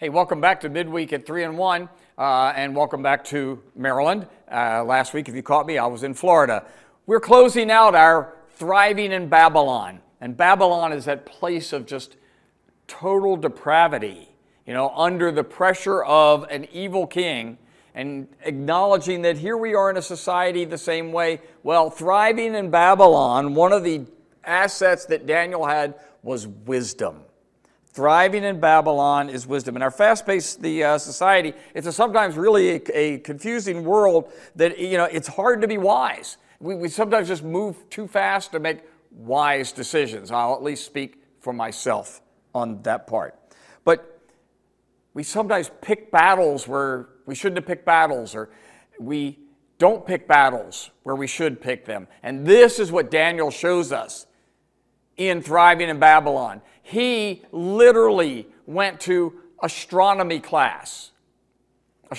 Hey, welcome back to Midweek at 3 and 1, and welcome back to Maryland. Last week, if you caught me, I was in Florida. We're closing out our Thriving in Babylon, and Babylon is that place of just total depravity, under the pressure of an evil king, and acknowledging that here we are in a society the same way. Well, thriving in Babylon, one of the assets that Daniel had was wisdom. Thriving in Babylon is wisdom. In our fast-paced society, it's sometimes really a confusing world that, it's hard to be wise. We sometimes just move too fast to make wise decisions. I'll at least speak for myself on that part. But we sometimes pick battles where we shouldn't have picked battles, or we don't pick battles where we should pick them. And this is what Daniel shows us in Thriving in Babylon. He literally went to astrology class, and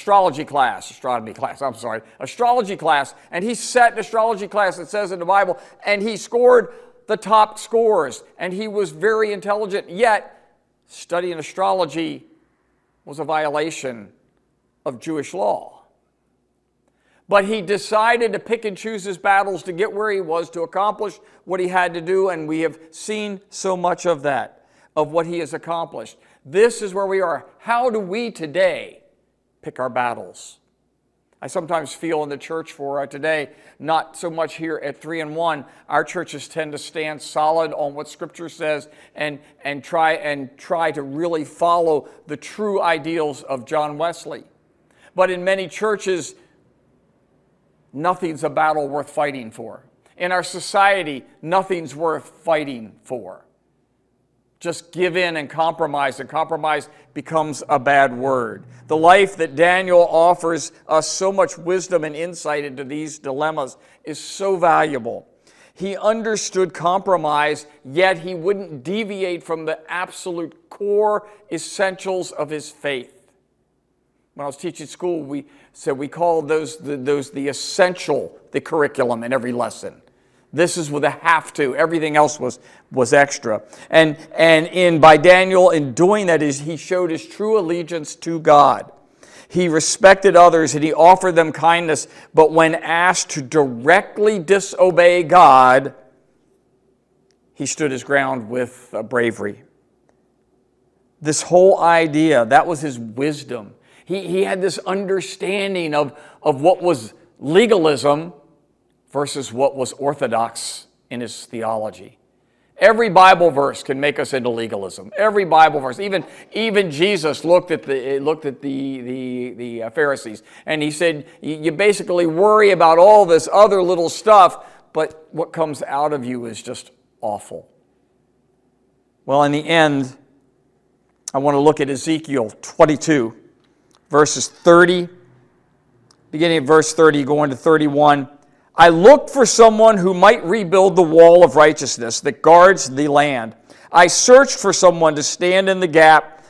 he sat in astrology class, it says in the Bible, and he scored the top scores, and he was very intelligent, yet studying astrology was a violation of Jewish law. But he decided to pick and choose his battles to get where he was, to accomplish what he had to do, and we have seen so much of that, of what he has accomplished. This is where we are. How do we today pick our battles? I sometimes feel in the church for today, not so much here at 3 and 1, our churches tend to stand solid on what Scripture says and try to really follow the true ideals of John Wesley. But in many churches, nothing's a battle worth fighting for. In our society, nothing's worth fighting for. Just give in and compromise becomes a bad word. The life that Daniel offers us so much wisdom and insight into these dilemmas is so valuable. He understood compromise, yet he wouldn't deviate from the absolute core essentials of his faith. When I was teaching school, we called those the essential, the curriculum in every lesson. This is with a have to. Everything else was extra. And by Daniel, in doing that, he showed his true allegiance to God. He respected others and he offered them kindness, but when asked to directly disobey God, he stood his ground with bravery. This whole idea, that was his wisdom. He had this understanding of what was legalism versus what was orthodox in his theology. Every Bible verse can make us into legalism. Every Bible verse, even Jesus looked at the Pharisees, and he said, "You basically worry about all this other little stuff, but what comes out of you is just awful." Well, in the end, I want to look at Ezekiel 22. Verses 30, beginning at verse 30, going to 31. I looked for someone who might rebuild the wall of righteousness that guards the land. I searched for someone to stand in the gap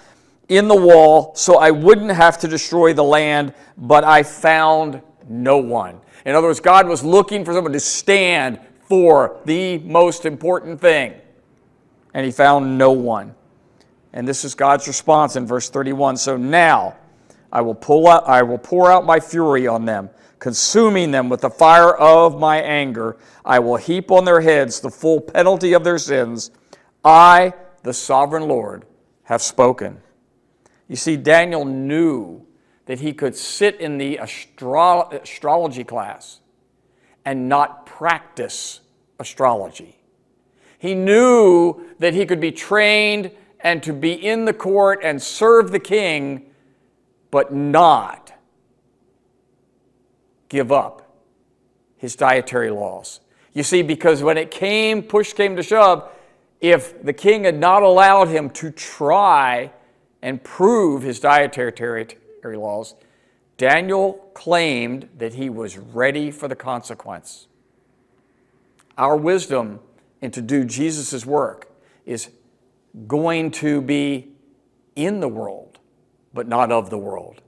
in the wall so I wouldn't have to destroy the land, but I found no one. In other words, God was looking for someone to stand for the most important thing, and he found no one. And this is God's response in verse 31. So now I will pour out my fury on them, consuming them with the fire of my anger. I will heap on their heads the full penalty of their sins. I, the sovereign Lord, have spoken. You see, Daniel knew that he could sit in the astrology class and not practice astrology. He knew that he could be trained and to be in the court and serve the king, but not give up his dietary laws. You see, because when push came to shove, if the king had not allowed him to try and prove his dietary laws, Daniel claimed that he was ready for the consequence. Our wisdom and to do Jesus' work is going to be in the world, but not of the world.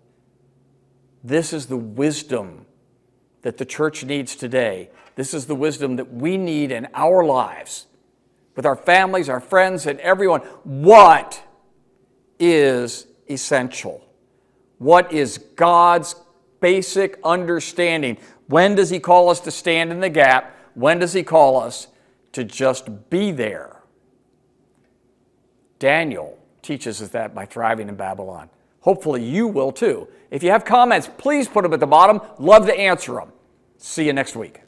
This is the wisdom that the church needs today. This is the wisdom that we need in our lives, with our families, our friends, and everyone. What is essential? What is God's basic understanding? When does he call us to stand in the gap? When does he call us to just be there? Daniel teaches us that by thriving in Babylon. Hopefully you will too. If you have comments, please put them at the bottom. Love to answer them. See you next week.